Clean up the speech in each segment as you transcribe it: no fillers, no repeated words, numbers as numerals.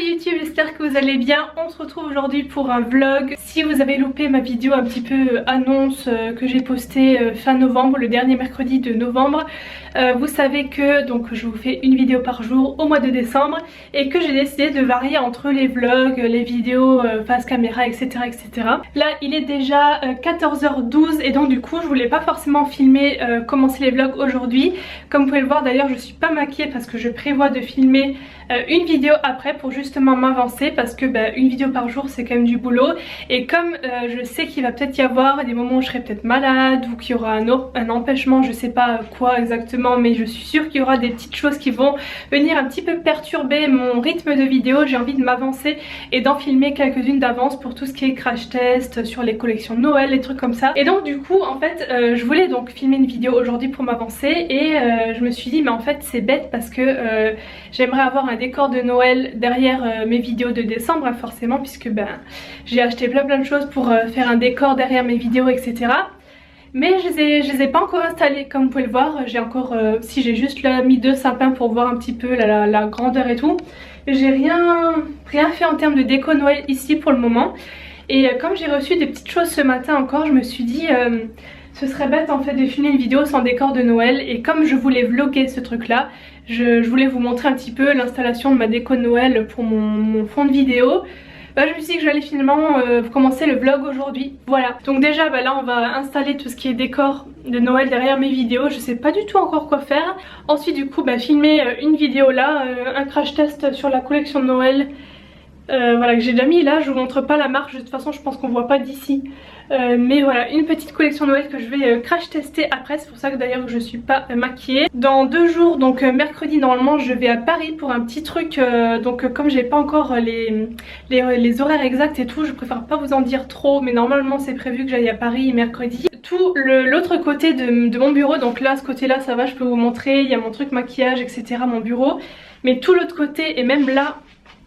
YouTube, j'espère que vous allez bien. On se retrouve aujourd'hui pour un vlog. Si vous avez loupé ma vidéo un petit peu annonce que j'ai postée fin novembre, le dernier mercredi de novembre, vous savez que donc je vous fais une vidéo par jour au mois de décembre et que j'ai décidé de varier entre les vlogs, les vidéos face caméra, etc., etc. Là il est déjà 14h12 et donc du coup je voulais pas forcément filmer commencer les vlogs aujourd'hui. Comme vous pouvez le voir d'ailleurs, je suis pas maquillée parce que je prévois de filmer une vidéo après pour justement m'avancer, parce que une vidéo par jour c'est quand même du boulot. Et comme je sais qu'il va peut-être y avoir des moments où je serai peut-être malade ou qu'il y aura un empêchement, je sais pas quoi exactement, mais je suis sûre qu'il y aura des petites choses qui vont venir un petit peu perturber mon rythme de vidéo. J'ai envie de m'avancer et d'en filmer quelques-unes d'avance pour tout ce qui est crash test sur les collections de Noël, les trucs comme ça. Et donc du coup en fait je voulais donc filmer une vidéo aujourd'hui pour m'avancer et je me suis dit mais en fait c'est bête parce que j'aimerais avoir un décor de Noël derrière mes vidéos de décembre forcément, puisque j'ai acheté plein de choses pour faire un décor derrière mes vidéos, etc. Mais je les ai pas encore installés comme vous pouvez le voir. J'ai encore, si j'ai juste là mis 2 sapins pour voir un petit peu la grandeur et tout. J'ai rien fait en termes de déco Noël ici pour le moment. Et comme j'ai reçu des petites choses ce matin encore, je me suis dit ce serait bête en fait de filmer une vidéo sans décor de Noël. Et comme je voulais vlogger ce truc là, je voulais vous montrer un petit peu l'installation de ma déco de Noël pour mon fond de vidéo. Je me suis dit que j'allais finalement commencer le vlog aujourd'hui. Voilà, donc déjà là on va installer tout ce qui est décor de Noël derrière mes vidéos. Je sais pas du tout encore quoi faire. Ensuite du coup filmer une vidéo là, un crash test sur la collection de Noël. Voilà, que j'ai déjà mis là, je vous montre pas la marque, de toute façon je pense qu'on voit pas d'ici. Mais voilà, une petite collection Noël que je vais crash tester après. C'est pour ça que d'ailleurs je suis pas maquillée. Dans 2 jours, donc mercredi normalement je vais à Paris pour un petit truc. Donc comme j'ai pas encore les horaires exacts et tout, je préfère pas vous en dire trop. Mais normalement c'est prévu que j'aille à Paris mercredi. Tout l'autre côté de mon bureau, donc là ce côté là ça va, je peux vous montrer, il y a mon truc maquillage etc, mon bureau. Mais tout l'autre côté et même là,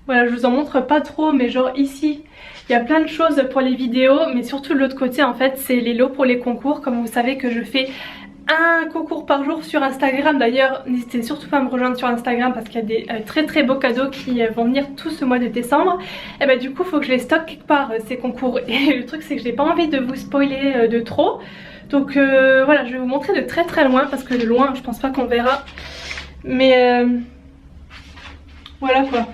voilà, je vous en montre pas trop, mais genre ici il y a plein de choses pour les vidéos, mais surtout de l'autre côté en fait c'est les lots pour les concours. Comme vous savez que je fais un concours par jour sur Instagram. D'ailleurs n'hésitez surtout pas à me rejoindre sur Instagram parce qu'il y a des très beaux cadeaux qui vont venir tout ce mois de décembre. Et du coup il faut que je les stocke quelque part ces concours. Et le truc c'est que j'ai pas envie de vous spoiler de trop. Donc voilà, je vais vous montrer de très loin parce que de loin je pense pas qu'on verra. Mais voilà quoi.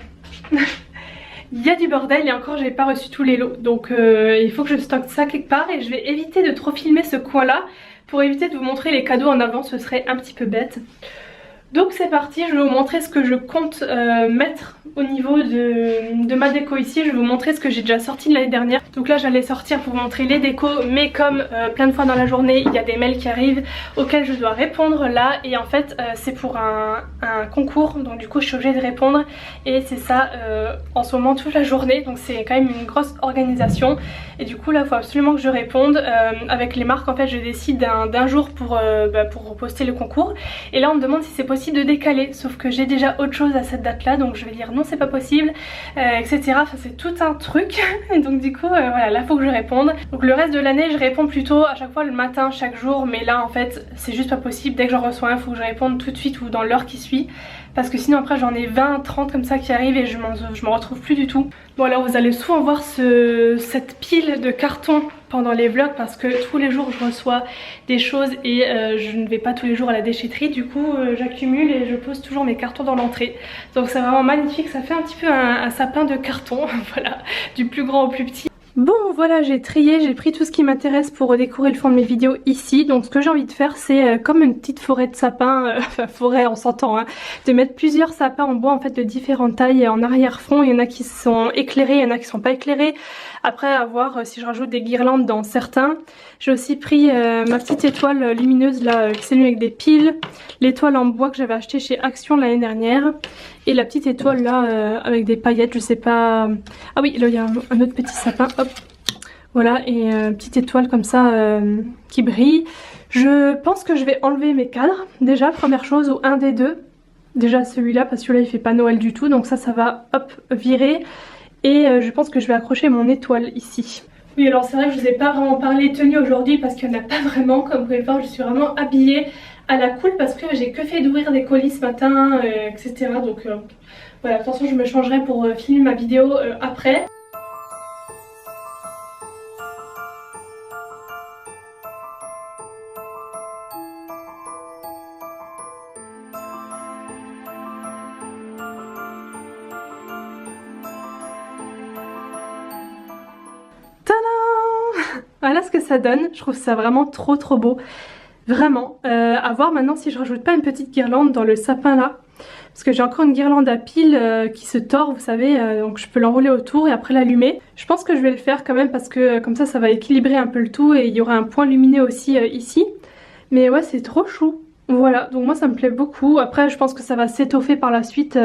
Il y a du bordel et encore j'ai pas reçu tous les lots, donc il faut que je stocke ça quelque part. Et je vais éviter de trop filmer ce coin là pour éviter de vous montrer les cadeaux en avant, ce serait un petit peu bête. Donc c'est parti, je vais vous montrer ce que je compte mettre au niveau de ma déco ici. Je vais vous montrer ce que j'ai déjà sorti de l'année dernière. Donc là j'allais sortir pour vous montrer les décos, mais comme plein de fois dans la journée il y a des mails qui arrivent auxquels je dois répondre là. Et en fait c'est pour un concours, donc du coup je suis obligée de répondre. Et c'est ça en ce moment toute la journée, donc c'est quand même une grosse organisation. Et du coup là il faut absolument que je réponde. Avec les marques en fait je décide d'un jour pour poster le concours. Et là on me demande si c'est possible de décaler, sauf que j'ai déjà autre chose à cette date là, donc je vais dire non c'est pas possible, etc. Enfin c'est tout un truc. Et donc du coup voilà, là faut que je réponde. Donc le reste de l'année je réponds plutôt à chaque fois le matin chaque jour, mais là en fait c'est juste pas possible. Dès que j'en reçois un faut que je réponde tout de suite ou dans l'heure qui suit, parce que sinon après j'en ai 20, 30 comme ça qui arrivent et je m'en retrouve plus du tout. Bon alors vous allez souvent voir cette pile de cartons pendant les vlogs parce que tous les jours je reçois des choses et je ne vais pas tous les jours à la déchetterie. Du coup j'accumule et je pose toujours mes cartons dans l'entrée. Donc c'est vraiment magnifique, ça fait un petit peu un sapin de carton. Voilà, du plus grand au plus petit. Bon voilà, j'ai trié, j'ai pris tout ce qui m'intéresse pour décorer le fond de mes vidéos ici. Donc ce que j'ai envie de faire c'est comme une petite forêt de sapins, enfin forêt on s'entend hein, de mettre plusieurs sapins en bois en fait de différentes tailles en arrière-fond. Il y en a qui sont éclairés, il y en a qui sont pas éclairés. Après à voir si je rajoute des guirlandes dans certains. J'ai aussi pris ma petite étoile lumineuse là qui s'allume avec des piles. L'étoile en bois que j'avais acheté chez Action l'année dernière. Et la petite étoile là avec des paillettes, je sais pas. Ah oui, là il y a un autre petit sapin, hop. Voilà, et petite étoile comme ça qui brille. Je pense que je vais enlever mes cadres, déjà, première chose, ou un des deux. Déjà celui-là, parce que celui-là il fait pas Noël du tout, donc ça va hop virer. Et je pense que je vais accrocher mon étoile ici. Oui alors c'est vrai que je vous ai pas vraiment parlé tenue aujourd'hui parce qu'il n'y en a pas vraiment, comme vous pouvez le voir je suis vraiment habillée à la cool parce que j'ai que fait d'ouvrir des colis ce matin, etc. Donc Voilà, de toute façon je me changerai pour filmer ma vidéo après. Voilà ce que ça donne, je trouve ça vraiment trop beau. Vraiment, à voir maintenant si je rajoute pas une petite guirlande dans le sapin là. Parce que j'ai encore une guirlande à piles qui se tord, vous savez, donc je peux l'enrouler autour et après l'allumer. Je pense que je vais le faire quand même parce que comme ça va équilibrer un peu le tout et il y aura un point lumineux aussi ici. Mais ouais, c'est trop chou. Voilà, donc moi ça me plaît beaucoup. Après je pense que ça va s'étoffer par la suite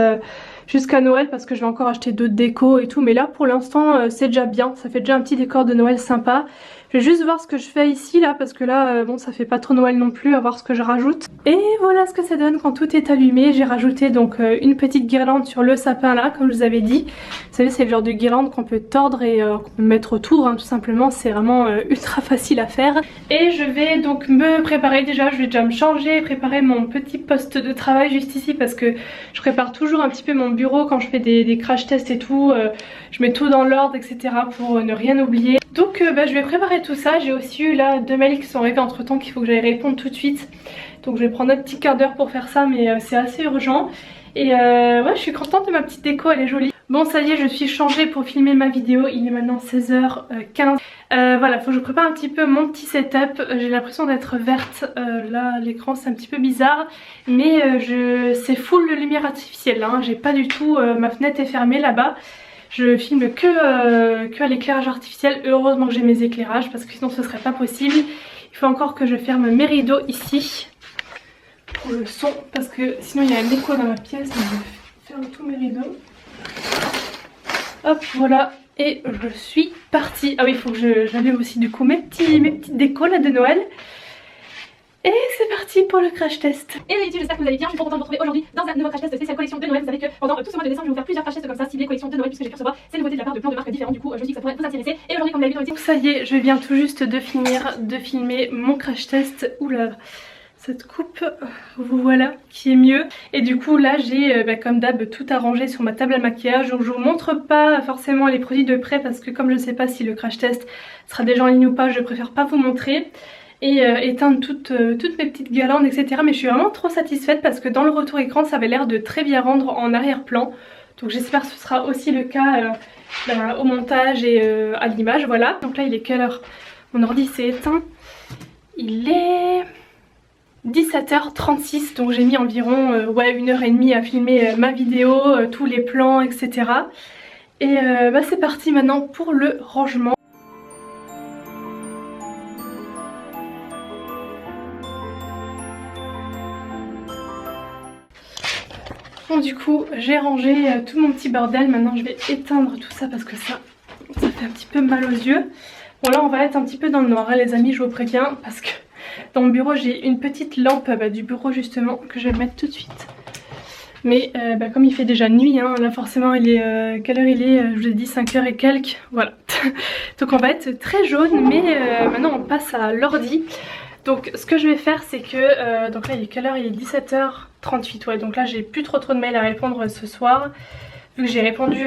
jusqu'à Noël parce que je vais encore acheter d'autres décos et tout. Mais là pour l'instant c'est déjà bien, ça fait déjà un petit décor de Noël sympa. Je vais juste voir ce que je fais ici là parce que là bon ça fait pas trop Noël non plus, à voir ce que je rajoute. Et voilà ce que ça donne quand tout est allumé. J'ai rajouté donc une petite guirlande sur le sapin là comme je vous avais dit. Vous savez c'est le genre de guirlande qu'on peut tordre et qu'on peut mettre autour hein, tout simplement. C'est vraiment ultra facile à faire. Et je vais donc me préparer déjà, je vais déjà me changer, préparer mon petit poste de travail juste ici parce que je prépare toujours un petit peu mon bureau quand je fais des crash tests et tout. Je mets tout dans l'ordre etc pour ne rien oublier. Donc je vais préparer tout ça. J'ai aussi eu là 2 mails qui sont arrivés entre temps qu'il faut que j'aille répondre tout de suite. Donc je vais prendre un petit quart d'heure pour faire ça mais c'est assez urgent. Et ouais je suis contente de ma petite déco, elle est jolie. Bon ça y est je suis changée pour filmer ma vidéo, il est maintenant 16h15. Voilà, faut que je prépare un petit peu mon petit setup. J'ai l'impression d'être verte, là l'écran c'est un petit peu bizarre. Mais c'est full lumière artificielle hein. J'ai pas du tout, ma fenêtre est fermée là-bas. Je filme que à l'éclairage artificiel. Heureusement que j'ai mes éclairages parce que sinon ce serait pas possible. Il faut encore que je ferme mes rideaux ici pour le son parce que sinon il y a un écho dans ma pièce. Donc je ferme tous mes rideaux. Hop voilà et je suis partie. Ah oui il faut que j'allume aussi du coup mes petites décos là de Noël. Et c'est parti pour le crash test. Et les YouTube, j'espère que vous allez bien. Je suis trop contente de vous retrouver aujourd'hui dans un nouveau crash test spécial collection de Noël. Vous savez que pendant tout ce mois de décembre, je vais vous faire plusieurs crash tests comme ça, ciblés collection de Noël, puisque j'ai pu recevoir ces nouveautés de la part de plein de marques différentes. Du coup, je me dis que ça pourrait vous intéresser. Et aujourd'hui, comme vous l'avez vu dans le titre, ça y est, je viens tout juste de finir de filmer mon crash test. Oula, cette coupe, vous voilà, qui est mieux. Et du coup là j'ai comme d'hab tout arrangé sur ma table à maquillage. Donc je vous montre pas forcément les produits de près parce que comme je ne sais pas si le crash test sera déjà en ligne ou pas, je préfère pas vous montrer. Et éteindre toutes mes petites guirlandes etc. Mais je suis vraiment trop satisfaite parce que dans le retour écran ça avait l'air de très bien rendre en arrière-plan. Donc j'espère que ce sera aussi le cas au montage et à l'image, voilà. Donc là il est quelle heure? Mon ordi s'est éteint. Il est 17h36, donc j'ai mis environ 1h30 à filmer ma vidéo, tous les plans etc. Et c'est parti maintenant pour le rangement. Bon du coup j'ai rangé tout mon petit bordel, maintenant je vais éteindre tout ça parce que ça fait un petit peu mal aux yeux. Bon là on va être un petit peu dans le noir hein, les amis, je vous préviens parce que dans mon bureau j'ai une petite lampe du bureau justement que je vais mettre tout de suite. Mais comme il fait déjà nuit hein, là forcément il est quelle heure il est, je vous ai dit 5h et quelques, voilà. Donc on va être très jaune mais maintenant on passe à l'ordi. Donc ce que je vais faire c'est que, donc là il est quelle heure? Il est 17h38, ouais, donc là j'ai plus trop de mails à répondre ce soir. Vu que j'ai répondu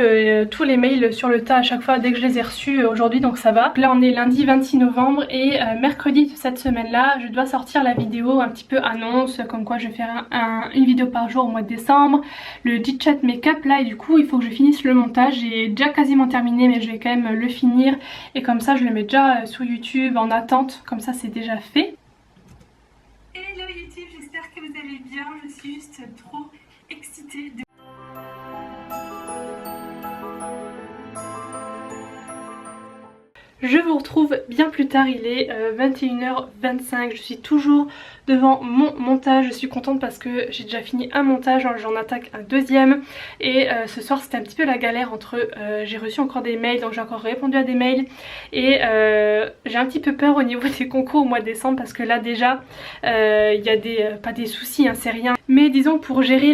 tous les mails sur le tas à chaque fois dès que je les ai reçus aujourd'hui, donc ça va. Là on est lundi 26 novembre et mercredi de cette semaine là je dois sortir la vidéo un petit peu annonce comme quoi je vais faire une vidéo par jour au mois de décembre. Le chit-chat make-up là et du coup il faut que je finisse le montage. J'ai déjà quasiment terminé mais je vais quand même le finir et comme ça je le mets déjà sur YouTube en attente, comme ça c'est déjà fait. Hello YouTube, j'espère que vous allez bien, je suis juste trop excitée de... Je vous retrouve bien plus tard, il est 21h25, je suis toujours devant mon montage. Je suis contente parce que j'ai déjà fini un montage, j'en attaque un deuxième. Et ce soir c'était un petit peu la galère entre... j'ai reçu encore des mails, donc j'ai encore répondu à des mails. Et j'ai un petit peu peur au niveau des concours au mois de décembre parce que là déjà il y a pas des soucis, hein, c'est rien. Mais disons pour gérer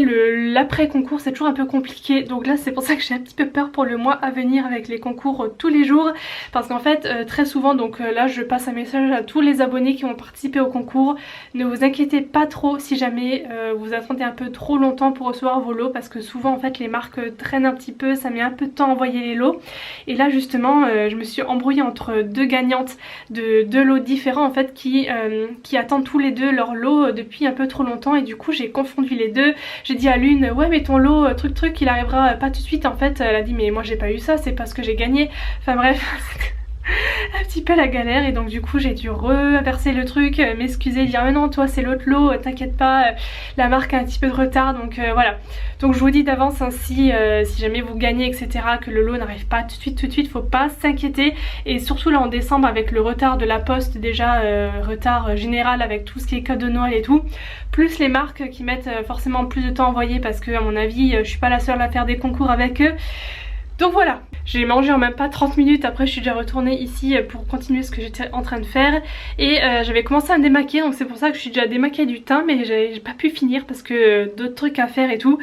l'après concours c'est toujours un peu compliqué. Donc là c'est pour ça que j'ai un petit peu peur pour le mois à venir avec les concours tous les jours. Parce qu'en fait faites très souvent, donc là je passe un message à tous les abonnés qui ont participé au concours. Ne vous inquiétez pas trop si jamais vous attendez un peu trop longtemps pour recevoir vos lots, parce que souvent en fait les marques traînent un petit peu, ça met un peu de temps à envoyer les lots. Et là justement je me suis embrouillée entre deux gagnantes de deux lots différents en fait qui attendent tous les deux leur lot depuis un peu trop longtemps, et du coup j'ai confondu les deux. J'ai dit à l'une ouais mais ton lot truc il arrivera pas tout de suite. En fait elle a dit mais moi j'ai pas eu ça, c'est parce que j'ai gagné. Enfin bref un petit peu la galère, et donc du coup j'ai dû reverser le truc, m'excuser, dire mais non toi c'est l'autre lot, t'inquiète pas, la marque a un petit peu de retard, donc voilà. Donc je vous dis d'avance hein, si jamais vous gagnez etc, que le lot n'arrive pas tout de suite, faut pas s'inquiéter. Et surtout là en décembre avec le retard de la poste déjà, retard général avec tout ce qui est code de Noël et tout, plus les marques qui mettent forcément plus de temps à envoyer, parce que à mon avis je suis pas la seule à faire des concours avec eux. Donc voilà, j'ai mangé en même pas 30 minutes, après je suis déjà retournée ici pour continuer ce que j'étais en train de faire. Et j'avais commencé à me démaquiller, donc c'est pour ça que je suis déjà démaquillée du teint, mais j'ai pas pu finir parce que d'autres trucs à faire et tout.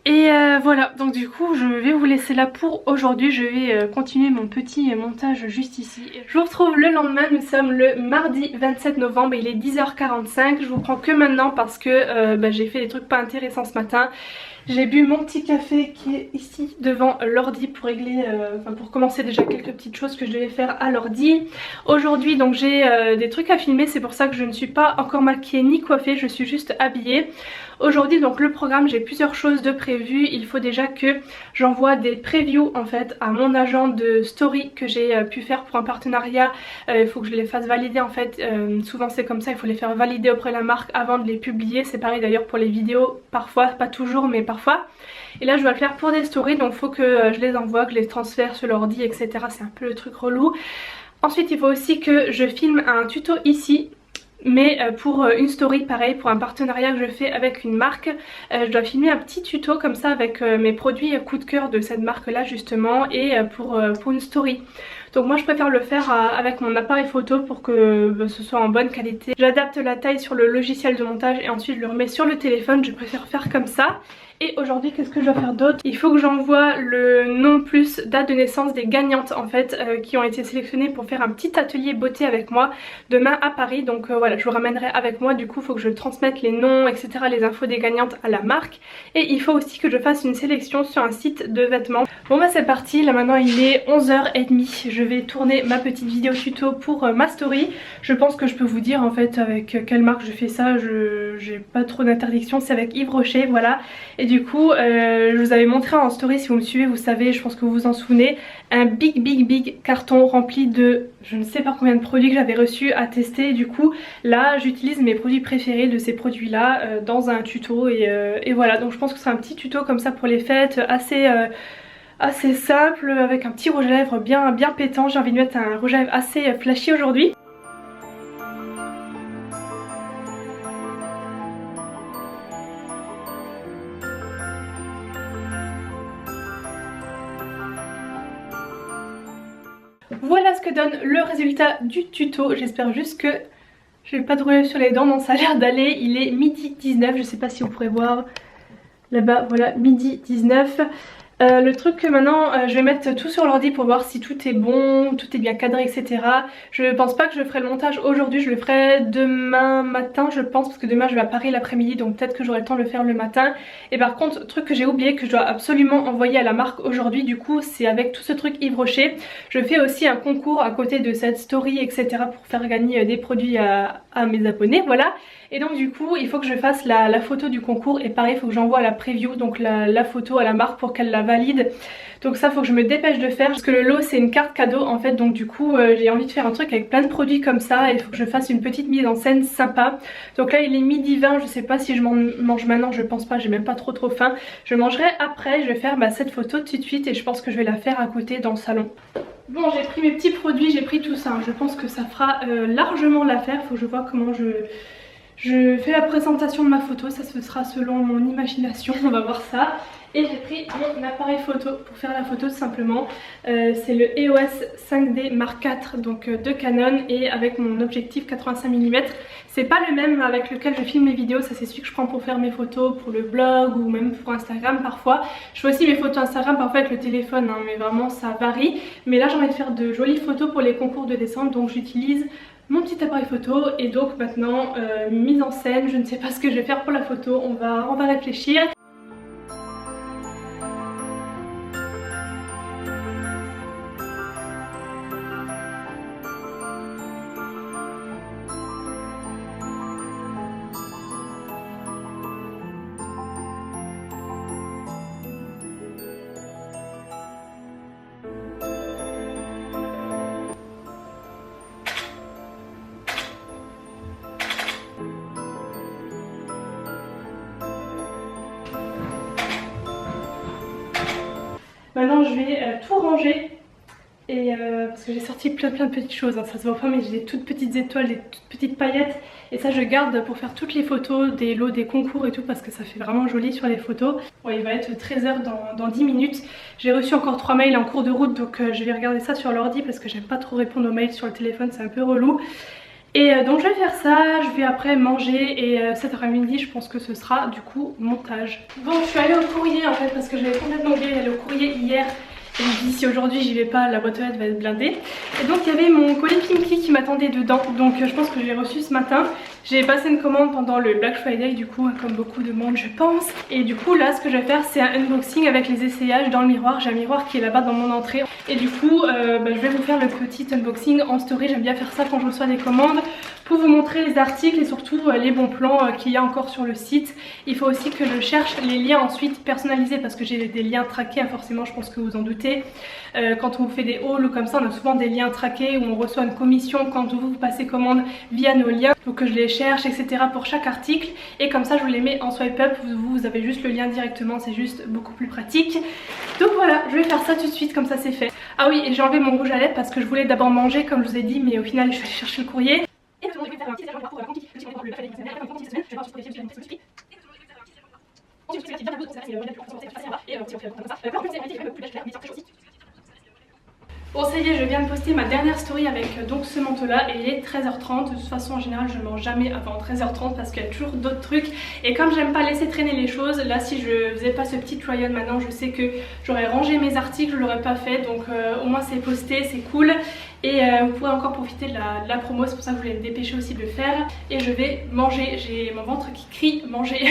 Et voilà, donc du coup je vais vous laisser là pour aujourd'hui. Je vais continuer mon petit montage juste ici. Je vous retrouve le lendemain, nous sommes le mardi 27 novembre, il est 10h45. Je vous prends que maintenant parce que j'ai fait des trucs pas intéressants ce matin. J'ai bu mon petit café qui est ici devant l'ordi pour régler, pour commencer déjà quelques petites choses que je devais faire à l'ordi. Aujourd'hui donc j'ai des trucs à filmer, c'est pour ça que je ne suis pas encore maquillée ni coiffée, je suis juste habillée. Aujourd'hui donc le programme, j'ai plusieurs choses de prévues. Il faut déjà que j'envoie des previews en fait à mon agent de story que j'ai pu faire pour un partenariat. Il faut que je les fasse valider en fait, souvent c'est comme ça, il faut les faire valider auprès de la marque avant de les publier. C'est pareil d'ailleurs pour les vidéos, parfois, pas toujours mais parfois. Et là je dois le faire pour des stories, donc il faut que je les envoie, que je les transfère sur l'ordi etc. C'est un peu le truc relou. Ensuite il faut aussi que je filme un tuto ici, mais pour une story, pareil, pour un partenariat que je fais avec une marque. Je dois filmer un petit tuto comme ça avec mes produits coup de cœur de cette marque là justement, et pour une story. Donc moi je préfère le faire avec mon appareil photo pour que ce soit en bonne qualité. J'adapte la taille sur le logiciel de montage et ensuite je le remets sur le téléphone, je préfère faire comme ça. Et aujourd'hui qu'est-ce que je dois faire d'autre? Il faut que j'envoie le nom plus date de naissance des gagnantes en fait, qui ont été sélectionnées pour faire un petit atelier beauté avec moi demain à Paris. Donc voilà, je vous ramènerai avec moi, du coup il faut que je transmette les noms etc, les infos des gagnantes à la marque. Et il faut aussi que je fasse une sélection sur un site de vêtements. Bon bah c'est parti, là maintenant il est 11h30, je vais tourner ma petite vidéo tuto pour ma story. Je pense que je peux vous dire en fait avec quelle marque je fais ça, j'ai pas trop d'interdiction, c'est avec Yves Rocher, voilà. Et du coup je vous avais montré en story, si vous me suivez vous savez, je pense que vous vous en souvenez, un big carton rempli de je ne sais pas combien de produits que j'avais reçus à tester. Du coup là j'utilise mes produits préférés de ces produits là dans un tuto, et voilà, donc je pense que c'est un petit tuto comme ça pour les fêtes, assez simple, avec un petit rouge à lèvres bien pétant. J'ai envie de mettre un rouge à lèvres assez flashy aujourd'hui. Voilà ce que donne le résultat du tuto. J'espère juste que je vais pas trouver sur les dents, non ça a l'air d'aller. Il est midi 19, je sais pas si vous pourrez voir là-bas, voilà, midi 19. Le truc que maintenant je vais mettre tout sur l'ordi pour voir si tout est bon, tout est bien cadré etc. Je pense pas que je ferai le montage aujourd'hui, je le ferai demain matin je pense, parce que demain je vais à Paris l'après-midi, donc peut-être que j'aurai le temps de le faire le matin. Et par contre, truc que j'ai oublié que je dois absolument envoyer à la marque aujourd'hui, du coup c'est avec tout ce truc Yves Rocher. Je fais aussi un concours à côté de cette story etc pour faire gagner des produits à mes abonnés, voilà. Et donc du coup il faut que je fasse la photo du concours, et pareil il faut que j'envoie la preview, donc la photo à la marque pour qu'elle la valide. Donc ça faut que je me dépêche de faire, parce que le lot c'est une carte cadeau en fait, donc du coup j'ai envie de faire un truc avec plein de produits comme ça, et il faut que je fasse une petite mise en scène sympa. Donc là il est midi 20, je sais pas si je mange maintenant, je pense pas, j'ai même pas trop faim. Je mangerai après, je vais faire cette photo tout de suite, et je pense que je vais la faire à côté dans le salon. Bon, j'ai pris mes petits produits, j'ai pris tout ça, je pense que ça fera largement l'affaire. Faut que je vois comment je fais la présentation de ma photo, ça se sera selon mon imagination, on va voir ça. Et j'ai pris mon appareil photo pour faire la photo tout simplement. C'est le EOS 5D Mark IV, donc de Canon, et avec mon objectif 85 mm. C'est pas le même avec lequel je filme mes vidéos, ça c'est celui que je prends pour faire mes photos pour le blog ou même pour Instagram parfois. Je fais aussi mes photos Instagram parfois avec le téléphone hein, mais vraiment ça varie. Mais là j'ai envie de faire de jolies photos pour les concours de descente donc j'utilise mon petit appareil photo et donc maintenant mise en scène, je ne sais pas ce que je vais faire pour la photo, on va réfléchir. Maintenant je vais tout ranger et parce que j'ai sorti plein de petites choses, hein, ça se voit pas mais j'ai des toutes petites étoiles, des toutes petites paillettes et ça je garde pour faire toutes les photos des lots des concours et tout parce que ça fait vraiment joli sur les photos. Bon, il va être 13h dans 10 minutes, j'ai reçu encore 3 mails en cours de route donc je vais regarder ça sur l'ordi parce que j'aime pas trop répondre aux mails sur le téléphone, c'est un peu relou. Et donc je vais faire ça, je vais après manger et cet après-midi je pense que ce sera du coup montage. Bon je suis allée au courrier en fait parce que j'avais complètement oublié d'aller au courrier hier. Et je me dis si aujourd'hui j'y vais pas la boîte aux lettres va être blindée. Et donc il y avait mon colis Pinky qui m'attendait dedans. Donc je pense que je l'ai reçu ce matin. J'ai passé une commande pendant le Black Friday du coup comme beaucoup de monde je pense. Et du coup là ce que je vais faire c'est un unboxing avec les essayages dans le miroir. J'ai un miroir qui est là-bas dans mon entrée. Et du coup je vais vous faire le petit unboxing en story. J'aime bien faire ça quand je reçois des commandes pour vous montrer les articles et surtout les bons plans qu'il y a encore sur le site. Il faut aussi que je cherche les liens ensuite personnalisés parce que j'ai des liens traqués hein, forcément je pense que vous en doutez. Quand on vous fait des hauls ou comme ça on a souvent des liens traqués où on reçoit une commission quand vous passez commande via nos liens. Donc je les cherche etc pour chaque article et comme ça je vous les mets en swipe up, vous avez juste le lien directement, c'est juste beaucoup plus pratique. Donc voilà, je vais faire ça tout de suite comme ça c'est fait. Ah oui et j'ai enlevé mon rouge à lèvres parce que je voulais d'abord manger comme je vous ai dit mais au final je vais aller chercher le courrier. Et je vais faire un petit échange pour la quantité. Je vais voir le fait des après une semaine, je vais voir sur les films de Sophie. Ensuite, je vais bien vous conseiller le modèle pour commencer à faire ça et si on fait comme ça. Par contre, c'est un peu plus clair mais c'est aussi. Bon ça y est, je viens de poster ma dernière story avec donc ce manteau là et il est 13h30. De toute façon en général je mange jamais avant 13h30 parce qu'il y a toujours d'autres trucs. Et comme j'aime pas laisser traîner les choses, là si je faisais pas ce petit try-on maintenant je sais que j'aurais rangé mes articles, je l'aurais pas fait. Donc au moins c'est posté, c'est cool. Et vous pourrez encore profiter de la promo, c'est pour ça que je voulais me dépêcher aussi de le faire. Et je vais manger, j'ai mon ventre qui crie manger.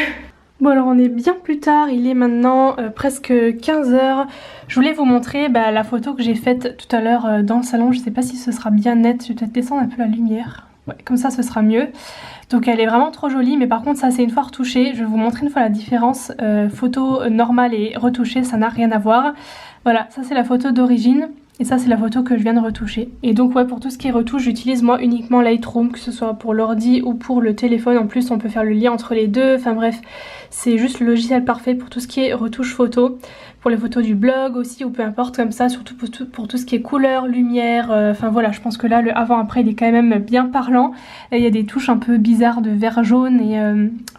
Bon alors on est bien plus tard, il est maintenant presque 15h. Je voulais vous montrer la photo que j'ai faite tout à l'heure dans le salon. Je sais pas si ce sera bien net, je vais peut-être descendre un peu la lumière. Ouais, comme ça ce sera mieux. Donc elle est vraiment trop jolie mais par contre ça c'est une fois retouché. Je vais vous montrer une fois la différence. Photo normale et retouchée ça n'a rien à voir. Voilà, ça c'est la photo d'origine. Et ça c'est la photo que je viens de retoucher. Et donc ouais pour tout ce qui est retouche j'utilise moi uniquement Lightroom, que ce soit pour l'ordi ou pour le téléphone. En plus on peut faire le lien entre les deux, enfin bref c'est juste le logiciel parfait pour tout ce qui est retouche photo. Pour les photos du blog aussi ou peu importe comme ça, surtout pour tout ce qui est couleur, lumière, enfin voilà je pense que là le avant après il est quand même bien parlant. Et il y a des touches un peu bizarres de vert jaune et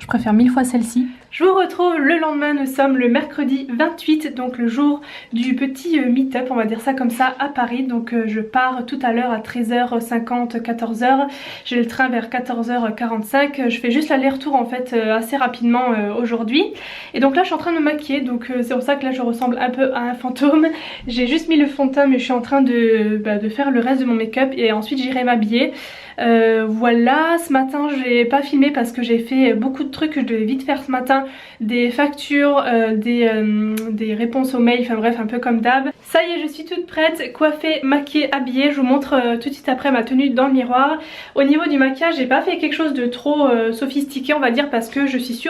je préfère 1000 fois celle-ci. Je vous retrouve le lendemain, nous sommes le mercredi 28, donc le jour du petit meet-up, on va dire ça comme ça, à Paris. Donc je pars tout à l'heure à 13h50, 14h, j'ai le train vers 14h45, je fais juste l'aller-retour en fait assez rapidement aujourd'hui. Et donc là je suis en train de me maquiller, donc c'est pour ça que là je ressemble un peu à un fantôme. J'ai juste mis le fond de teint mais je suis en train de faire le reste de mon make-up et ensuite j'irai m'habiller. Voilà, ce matin j'ai pas filmé parce que j'ai fait beaucoup de trucs que je devais vite faire ce matin, des factures, des réponses aux mails, enfin bref un peu comme d'hab. Ça y est je suis toute prête, coiffée, maquillée, habillée, je vous montre tout de suite après ma tenue dans le miroir. Au niveau du maquillage j'ai pas fait quelque chose de trop sophistiqué on va dire parce que je suis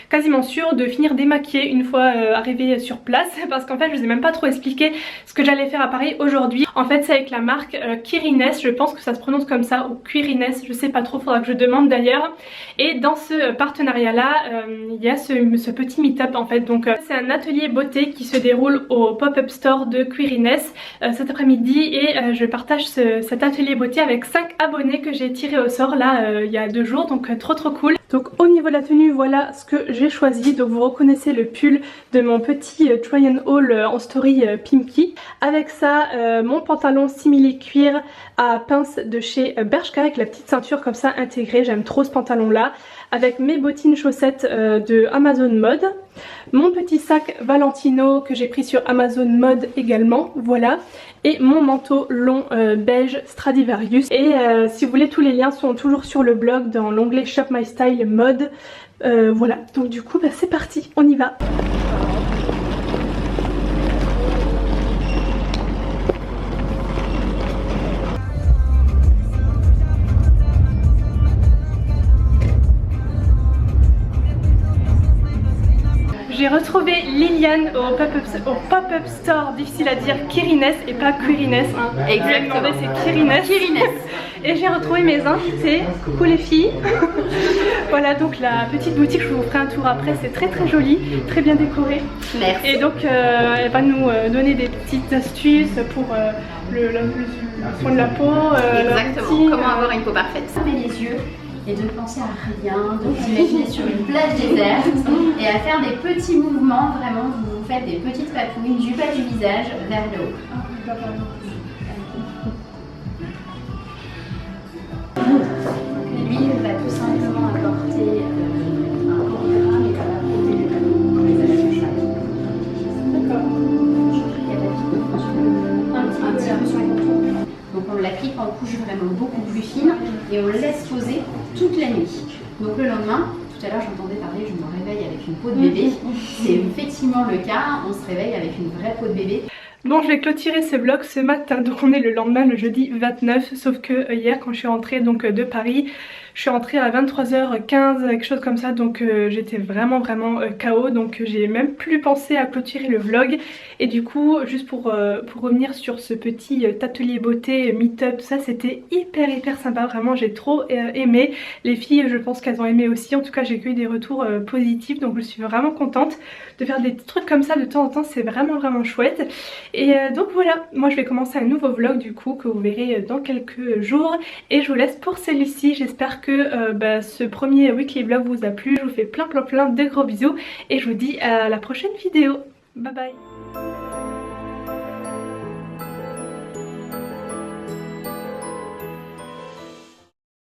quasiment sûre de finir démaquillée une fois arrivée sur place parce qu'en fait je vous ai même pas trop expliqué ce que j'allais faire à Paris aujourd'hui. En fait c'est avec la marque Quirines, je pense que ça se prononce comme ça, ou Quirines, je sais pas trop, faudra que je demande d'ailleurs. Et dans ce partenariat là il y a ce petit meet-up en fait, donc c'est un atelier beauté qui se déroule au pop-up store de Quirines cet après-midi et je partage cet atelier beauté avec 5 abonnés que j'ai tiré au sort là il y a 2 jours, donc trop cool. Donc au niveau de la tenue, voilà ce que j'ai choisi. Donc vous reconnaissez le pull de mon petit try and haul en story Pimki. Avec ça, mon pantalon simili cuir à pince de chez Bershka avec la petite ceinture comme ça intégrée. J'aime trop ce pantalon là. Avec mes bottines chaussettes de Amazon Mode. Mon petit sac Valentino que j'ai pris sur Amazon Mode également, voilà. Et mon manteau long beige Stradivarius. Et si vous voulez, tous les liens sont toujours sur le blog dans l'onglet Shop My Style Mode. Voilà, donc du coup, bah, c'est parti, on y va. J'ai retrouvé Liliane au pop-up store, difficile à dire, Kirines et pas Quirines. Hein. Exactement. C'est Kirines. Et j'ai retrouvé mes invités. Coucou les filles. Voilà donc la petite boutique, je vous ferai un tour après, c'est très très joli, très bien décoré. Merci. Et donc elle va nous donner des petites astuces pour le soin de la peau. Exactement, comment avoir une peau parfaite. Fermez les yeux et de ne penser à rien, de vous imaginer sur une plage déserte et à faire des petits mouvements, vraiment vous faites des petites papouilles du bas du visage vers le haut. L'huile va tout simplement apporter un programme et ça va protéger la peau quand les actions chaque. D'accord. Un petit peu sur les contours. Donc on l'applique en couche vraiment beaucoup plus fine et on le laisse poser toute la nuit. Donc le lendemain, tout à l'heure j'entendais parler, je me réveille avec une peau de bébé. C'est effectivement le cas, on se réveille avec une vraie peau de bébé. Bon, je vais clôturer ce vlog ce matin, donc on est le lendemain, le jeudi 29, sauf que hier quand je suis rentrée donc de Paris, je suis rentrée à 23h15, quelque chose comme ça, donc j'étais vraiment KO, donc j'ai même plus pensé à clôturer le vlog. Et du coup, juste pour revenir sur ce petit atelier beauté, meet-up, tout ça, c'était hyper sympa, vraiment j'ai trop aimé. Les filles, je pense qu'elles ont aimé aussi, en tout cas j'ai eu des retours positifs, donc je suis vraiment contente de faire des trucs comme ça de temps en temps, c'est vraiment chouette. Et donc voilà, moi je vais commencer un nouveau vlog du coup que vous verrez dans quelques jours. Et je vous laisse pour celui-ci, j'espère que ce premier weekly vlog vous a plu. Je vous fais plein de gros bisous et je vous dis à la prochaine vidéo. Bye bye.